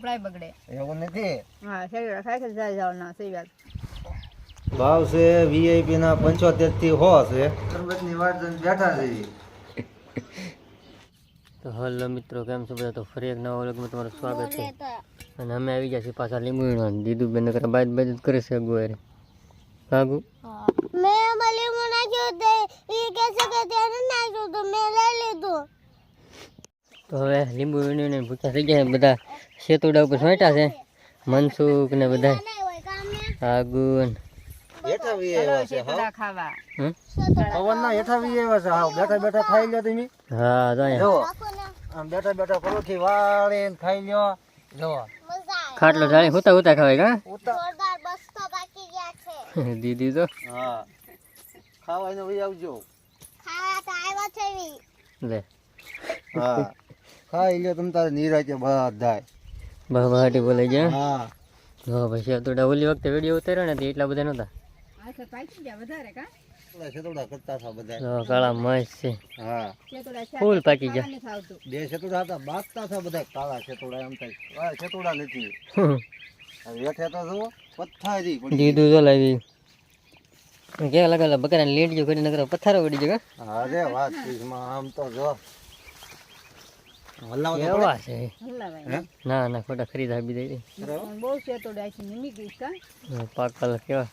કપડાય બગડે એવું નથી. હા શરીર ખાઈ ખાઈ જાય જવાના સહી વાત ભાવ છે વીઆઈપી ના 75 થી 100 છે. સરબતની વાત જોઈને બેઠા છે. તો હલો મિત્રો, કેમ છો બધા? તો ફરી એક નવા વ્લોગમાં તમારું સ્વાગત છે. અને અમે આવી ગયા છીએ પાછા લીંબુણા. દીદુ બેન કરે બાદ બાદ કરે છે ગોરે કાગુ મેં લીંબુ નાખ્યો તે એ કે છે કે તેને નાખ્યું તો મેં લઈ લીધું. તો હવે લીંબુ વીણીને ભૂખ્યા થઈ ગયા બધા. સેતુડા ઉપર સોંટ્યા છે મનસુખ ને બધા કાગુ હેઠા વીઆઈવા છે. સેતુડા ખાવા પવનના હેઠા વીઆઈવા છે. હા બેઠા બેઠા ખાઈ લ્યો તમે. હા તો જો આમ બેઠા બેઠા પરોઠી વાળીને ખાઈ લ્યો. જો ખાટલો જાળી હુતા હુતા ખવાય કા જોરદાર બસ્તો બાકી ગયા છે. દીદી તો હા ખાવાને વહી આવજો. ખાવા તો આવ્યો છે વી. લે હા ખાઈ લ્યો તમ તારે નિરાતે બધાય. બહાટી બોલાઈ ગયા. હા હા ભાઈ સેતુડા ઓલી વખતે વિડીયો ઉતાર્યો ને એટલા બધા નહોતા. આ તો પાકી ગયા વધારે કા સેતુડા કરતા હતા બધા. તો કાળા મસ્ત છે. હા સેતુડા ફૂલ પાકી ગયા. નથી ખાવતું બે સેતુડા હતા બાગતા હતા બધા કાળા સેતુડા. એમ થાય સેતુડા નથી. હેઠે તો જુઓ પથ્થારી પડી. દીદું તો લાવી કેવા લાગે બકરા લેટ જો કરી નકર પથ્થારો પડી જગા. અરે વાત માં આમ તો જો હલાવ તો કેવા છે હલાવાય ના ના ખોટા ખરીદ આપી દઈ બહુ સેતુડા છે નિમી ગઈ કા પાકલ કેવા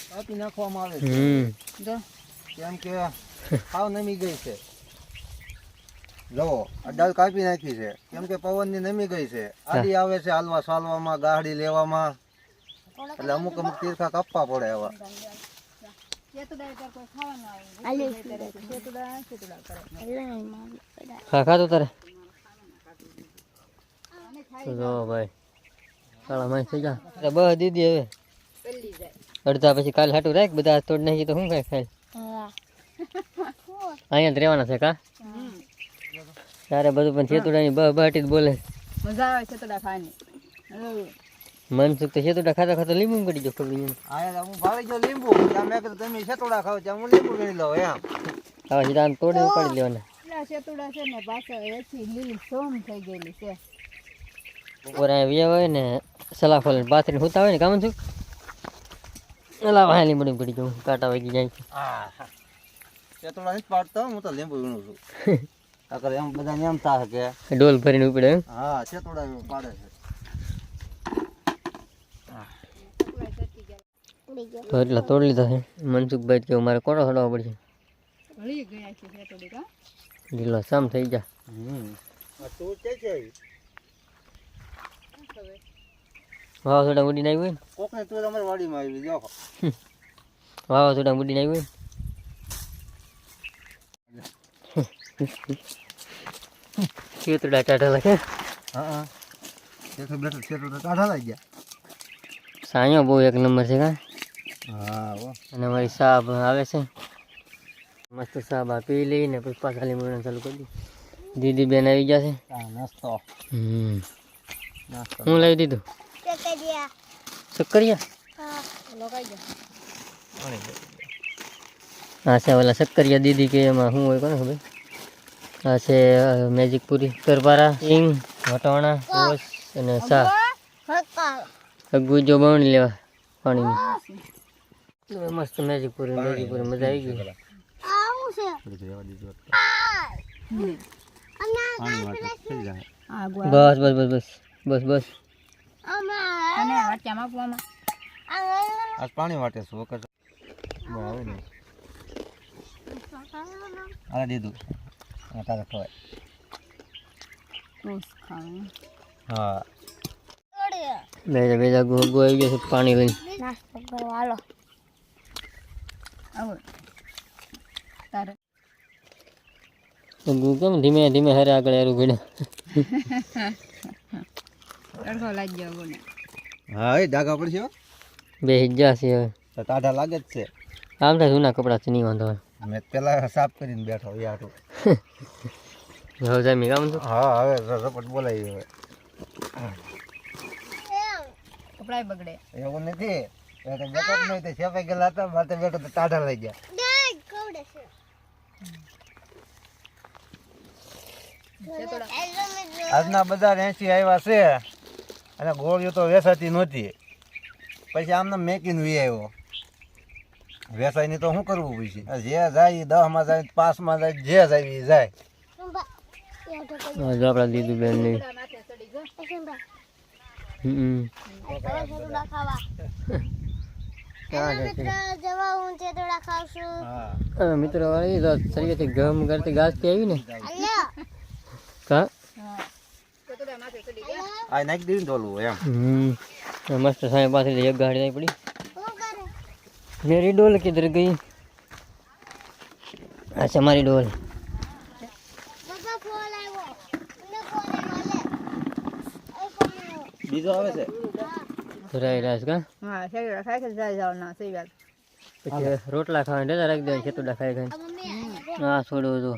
કાપી નાખવામાં આવે છે. જો કેમ કે હાવ નમી ગઈ છે. જો આ ડાળ કાપી નાખી છે કેમ કે પવનની નમી ગઈ છે. આડી આવે છે હાલવા સાલવામાં ગાડી લેવામાં. એટલે અમુક અમુક તીરખા કાપવા પડે એવા. સેતુડા ઉપર કોઈ ખાવાનું આવે સેતુડા સેતુડા કરે ખા ખા તો તારે જો ભાઈ કાળા માય થઈ જા બસ દીદી હવે પેલી જાય અડધા પછી કાલ હાટું રાખ બધા તોડ નાખી તો શું કાંઈ ખાય અહીંયા જ રહેવાના છે કા તારે બધું પણ સેતુડાની બહાટી જ બોલે મજા આવે સેતુડા ખાવાની મનસુખ તો સેતુડા ખાતા ખાતા લીંબુ પડી જો ખબર આયા હું ભાળી ગયો લીંબુ. ત્યાં મેં કીધું તમે સેતુડા ખાવ ત્યાં હું લીંબુ વીણી લઉં એમ. હવે સીધા આમ તોડી ઉપાડી લેવાના એટલા સેતુડા છે ને પાછળ એથી લીલી સોમ થઈ ગયેલી છે ઉપર અહીંયા વ્યા હોય ને સલાફલ પાથરીને સુતા હોય ને કામ છું એલા વાહ લીંબડી પડી જવું કાંટા વાગી જાય છે સેતુડા નથી પાડતો હું તો લીંબુ વીણું છું. આગળ એમ બધાને એમ થાય કે ડોલ ભરીને ઉપડે એમ. હા સેતુડા પાડે છે. તો એટલા તોડી લીધા છે મનસુખભાઈ કે મારે કોટો ચડાવવો પડશે હળી ગયા છે સેતુડી કા લીલો સામ થઈ જા તું કે છે વાવાઝોડા ઉડીને આવ્યું હોય ને કોક ને તું તમારી વાડીમાં આવી જાઓ. વાવાઝોડા ઉડીને આવ્યું હોય ને ખેતડા ટાઢા લાગે હા સેતુ બેઠો સેતુડા કાઢા લાગી ગયા. સાયો બહુ એક નંબર છે કા હા હો અને અમારી સાબ આવે છે મસ્ત સાબ આ પી લઈને પછી પાછા લીંબુડા ચાલુ કરી દીદી બેન આવી ગયા છે નાસ્તો નાસ્તો હું લાવી દીધું ચકડિયા. શક્કરિયા હા લગાઈ દે આ છે ઓલા શક્કરિયા દીદી કે એમાં શું હોય કોને ખબર આ છે મેજિક પૂરી કરપારા ઈંગ વટાણા કોસ અને સા હક્કા ગુજો બવણી લેવા પાણીની મસ્ત મેજિક પૂરી મજા આવી ગઈ આવું છે આ બસ બસ બસ બસ બસ બસ અને વાટ્યામાં આપવામાં આજ પાણી વાટે છે વખત આવે ને આ દીધું આ તારે ખવાય. રોજ ખાવાનું હા બેજા ગો આવી ગયા છે પાણી લઈને નાસ્તો કરવા હાલો. આવો તારે ગુ કેમ ધીમે ધીમે હારે આગળ હારું ગડ્યા તડકો લાગી ગયો બોને હા એ ડાઘા પડશે હો. બે હિજ્જા છે હવે તો ટાઢા લાગે જ છે. આમ થાય જૂના કપડાં છે નહીં વાંધો હોય મેં પેલા સાફ કરીને બેઠો યાર. હવે જામી કામ છું હા હવે રપટ બોલાવી હવે કપડાય બગડે એવું નથી. બેઠો બેઠો જ નહીં તો છેપાઈ ગયેલા હતા મારે બેઠો તો ટાઢા લઈ ગયા. કવડે છે. સેતુડા આજના બધા 80 આવ્યા છે અને ગોળીઓ તો વેસાતી નહોતી, પછી આમને મેકીને વી આવ્યો. વેસાયની તો શું કરવું પછી? જે જાય 10માં જાય 5માં જાય, જે જાય એ જાય. જો આપણા દીદુબેન ની માથે ચડી જો. જવા હું છે થોડા ખાવશું. હા મિત્રો વાળી તો શરીરથી ગમ કરતી ઘાસથી આવી ને અલ્યા કા ચતુડા માથે ચડી ગયા. આ નાખી દીધું ને ઓલું એમ. મસ્ત સામે પાસેથી એક ગાડી આવી પડી. શું કરે? मेरी डोल किधर गई? अच्छा हमारी डोल. બાપા ફોન આવ્યો. મને ફોન આવ્યો લે. એ ફોન આવ્યો. બીજો આવે છે. રાઈ રાસ કા હા શેરડા ખાઈ ખાઈ જાય જાવ ના સહી વાત. પછી રોટલા ખાવા ડેલા રાખી દે ખેતુડા ખાઈ ખાઈ. મમ્મી હા છોડો જો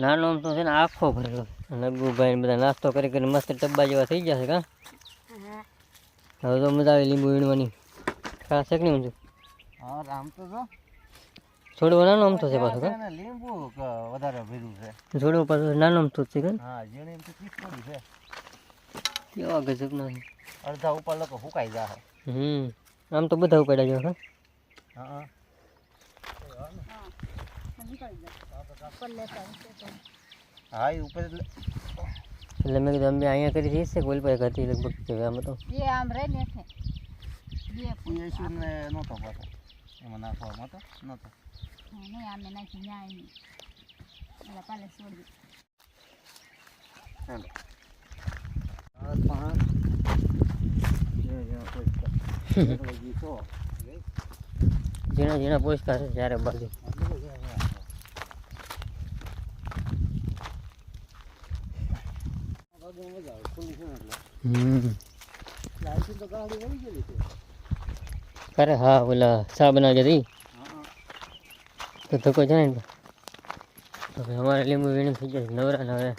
નાનો આમ તો છે ને આખો ભરેલો. નગુભાઈ ને બધા નાસ્તો કરી કરીને મસ્ત ડબ્બા જેવા થઈ ગયા છે કા. હવે તો મજા આવે લીંબુ વીણવાની. ખાસ છે કે નહીં ઊંચું હા આમ તો જો છોડવો નાનો આમ તો છે પાછો કા. ને લીંબુ વધારે ભર્યું છે. છોડવો પાછો નાનો આમ તો છે કા. હા જેને એમ તો પીસકોડી છે. કેવા ગજબના છે. અડધા ઉપર લોકો સુકાઈ જાય. આમ તો બધા ઉપાડ્યા જો હા. હા હા એ ઉપર એટલે એટલે મેં કીધું અમે અહીંયા કરી રહી છે કોઈ પાસે કરતી લગભગ કે આમ તો જે આમ રહે ને છે. જે ઈસુને નહોતો પાછો એમાં નાખવામાં તો નહોતો. નહીં આમે નાખી ન્યા આવી. એટલે કાલે છોડી. ઝીણા ઝીણા પોચકા છે જ્યારે બાજુ. અરે હા ઓલા ચા બનાવી હતી તો ધક્કો છે ને. હવે અમારે લીંબુ વીણી થઈ જાય નવરા ને હવે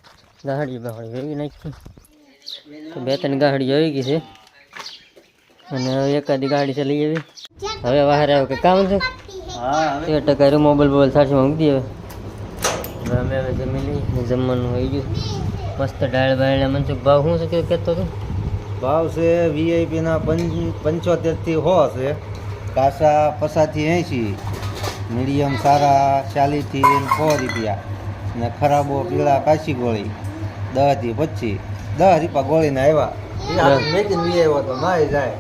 ગાહડી બાહડી વેવી નાખી તો 2-3 ગાહડી આવી ગઈ છે અને હવે એકાદી ગાડી છે લઈ આવી. હવે બહાર આવ્યો કે કામ છે. હા હવે 1% મોબાઈલ બોલ સાચમાં મૂકી દે. હવે અમે હવે જમી લઈ જમવાનું હોય ગયું મસ્ત દાળ બાળ મનસુખ ભાવ શું છે કહેતો હતો. ભાવ છે વીઆઈપી ના 75 થી 100 છે. કાસા 50 થી 80, મીડિયમ સારા 40 થી 100 રૂપિયા ને ખરાબો પીળા કાશી ગોળી 10 થી 25. 10 રૂપિયા ગોળીને આવ્યા મેકીને વી આવ્યો તો નાય જાય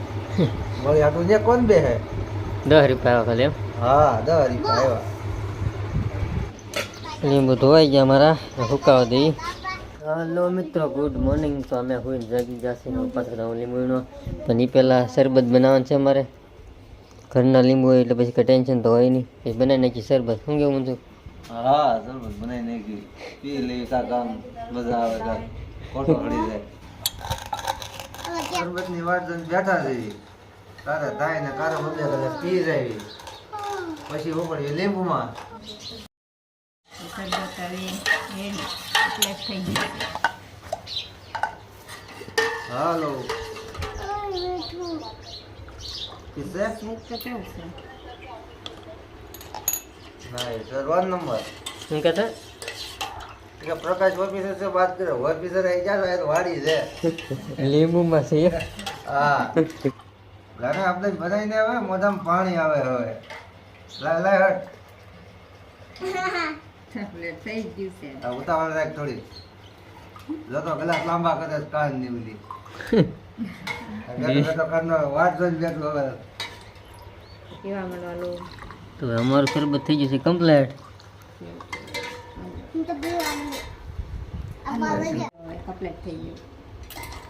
ગોળી આટલું ને કોણ બે હે 10 રૂપિયા ખાલી એમ. હા 10 રૂપિયા આવ્યા. લીંબુ ધોવાઈ ગયા અમારા હુકાવા દઈ. હલો મિત્રો ગુડ મોર્નિંગ. તો અમે હોઈને જાગી જશે પાછળ હું લીંબુનો તો ની પહેલાં શરબત બનાવવાનું છે અમારે. ઘરના લીંબુ હોય એટલે પછી કંઈ ટેન્શન તો હોય નહીં. એ બનાવી નાખી શરબત. શું કેવું છું? હા શરબત બનાવી નાખી પી લઈ કામ મજા આવે કાંઈ ખોટો પડી જાય. શરબતની વાત જોઈને બેઠા છે તારે થાય ને કારે બબે કલાક પી જાય પછી ઉપડી લીંબુમાં. શરબત હવે રેડી એટલે થઈ ગયું. હાલો किससे તો કેવું છે? नहीं सर 1 नंबर શું કહેતા? क्या प्रकाश ऑफिसर से बात करो ऑफिसर आई जा रहा है तो वाड़ी से લીંબુમાં છે हाँ ઘરે આપણે બનાવીને આવે મોઢામાં પાણી આવે હવે લાય લાય હટ એટલે થઈ ગયું છે. આ ઉતાવળ રાખ થોડી જો તો ગ્લાસ લાંબા કરે છે કાન ની બધી બેઠો કાનનો વાત જોઈને બેઠો હવે કેવા મળવાનું તો અમારું શરબત થઈ જશે કમ્પ્લીટ. હું તો પીવાનું. અમ્મા વજે. કમ્પ્લીટ થઈ ગયું.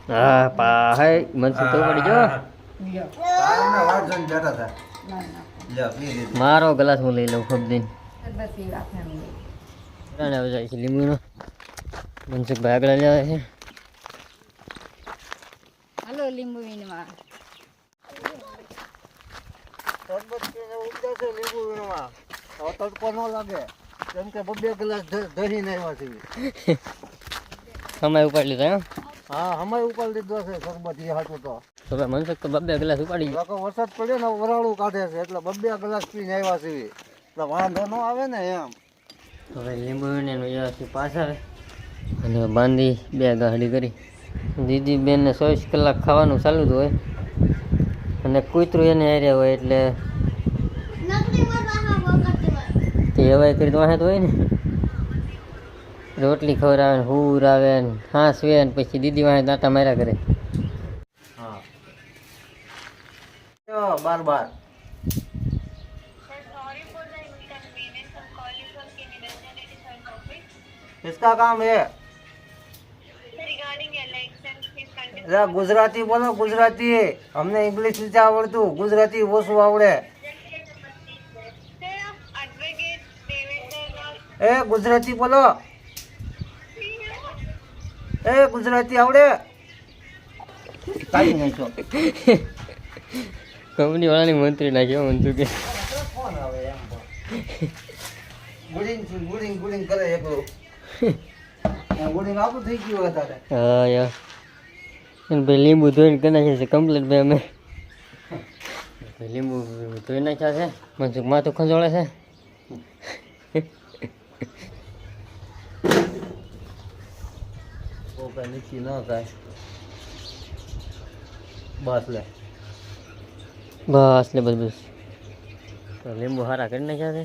હા પા હે મનસુખ તો પડી જો. લ્યો કાનનો વાત જોઈને બેઠા હતા ના ના લ્યો પી લીધું. મારો ગ્લાસ હું લઈ લઉં ખબદીન. શરબત પી રાખવાનું. રાને આવી જાય છે લીંબુનો. મનસુખભાઈ આગળ જાય છે. હાલો લીંબુ વીણવા. શરબત પીને ઉપજા છે લીંબુ વીણવા હવે તડકો ન લાગે કેમ કે 2 ગ્લાસ દહીં આવ્યા છે. અમે ઉપાડી લીધા એમ. હા અમારે ઉપાડી લીધો છે શરબત એ હાટું તો તો ભાઈ મનસુખ તો 2 ગ્લાસ ઉપાડી ગયો. લોકો વરસાદ પડ્યો ને વરાળું કાઢે છે એટલે 2 ગ્લાસ પીને આવ્યા છે એટલે વાંધો ન આવે ને એમ. હવે લીંબુ વીણીને વ્યવસ્થિત પાછા આવે અને બાંધી 2 ગાડી કરી દીદી બેન ને 24 કલાક ખાવાનું ચાલુ જ હોય અને કૂતરું એને હારે હોય એટલે નકરી માં વખત તે હવાઈ કરી વાહે તો હોય ને રોટલી ખવડાવે ને હુર આવે ને હાંસ વે ને પછી દીદી વાહે દાંતા માર્યા કરે. हाँ बार बार किसका काम है? अरे गुजराती बोलो गुजराती. हमने इंग्लिश नहीं आवड़તું गुजराती ઓછું આવડે. ए गुजराती बोलो. ए गुजराती आवड़े? કાઈ નહીં છો. કંપની વાળાની મંત્રી નાખ્યો મંત્રી કે કોણ આવે એમ ગુડિંગ ગુડિંગ કરે એકલું. ગુડિંગ આપણું થઈ ગયું અત્યારે. હા યાર એને ભાઈ લીંબુ ધોઈને કરી નાખ્યા છે કમ્પ્લીટ ભાઈ અમે ભાઈ લીંબુ ધોઈ નાખ્યા છે મનસુખ માથું ખંજોળે છે. ઓ કઈ નીચી ન થાય. બસ લે બસ લે બસ બસ તો લીંબુ સારા કરી નાખ્યા છે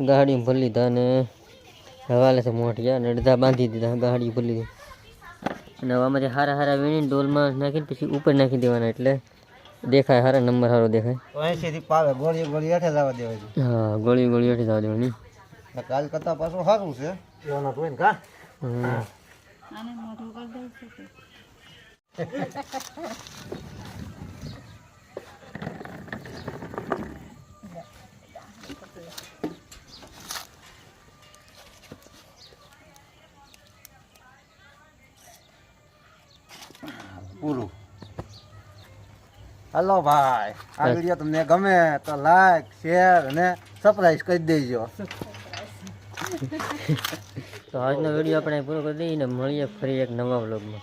ગાડી ભરી લીધા ને હવાલે છે મોઢિયા ને અડધા બાંધી દીધા ગાડી ભરી લીધી અને આમાંથી હારા હારા વીણીને ડોલમાં નાખીને પછી ઉપર નાખી દેવાના એટલે દેખાય હારા નંબર સારો દેખાય. તો અહીંથી પાવે ગોળી ગોળી હેઠે જવા દેવાય. હા ગોળી ગોળી હેઠી જવા દેવાની. કાલ કરતા પાછું સારું છે એવાના તો હોય ને કા. આને મોઢું કરી દઈ શકે. પૂરું. હલો ભાઈ, આ વિડીયો તમને ગમે તો લાઈક શેર અને સબસ્ક્રાઇબ કરી દેજો. તો આજનો વિડીયો આપણે પૂરો કરી દઈએ ને મળીએ ફરી એક નવા વ્લોગમાં.